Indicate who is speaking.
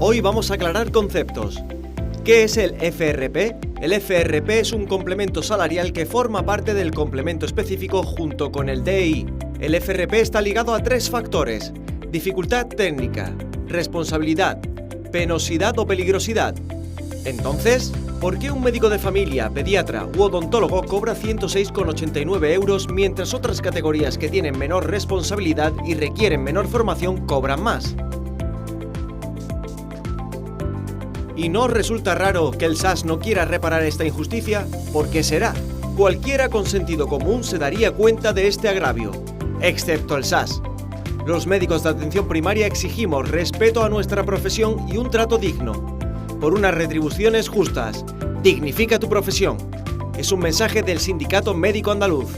Speaker 1: Hoy vamos a aclarar conceptos. ¿Qué es el FRP? El FRP es un complemento salarial que forma parte del complemento específico junto con el DI. El FRP está ligado a 3 factores: dificultad técnica, responsabilidad, penosidad o peligrosidad. Entonces, ¿por qué un médico de familia, pediatra u odontólogo cobra 106,89 euros mientras otras categorías que tienen menor responsabilidad y requieren menor formación cobran más? ¿Y no resulta raro que el SAS no quiera reparar esta injusticia? ¿Por qué será? Cualquiera con sentido común se daría cuenta de este agravio, excepto el SAS. Los médicos de atención primaria exigimos respeto a nuestra profesión y un trato digno, por unas retribuciones justas. Dignifica tu profesión. Es un mensaje del Sindicato Médico Andaluz.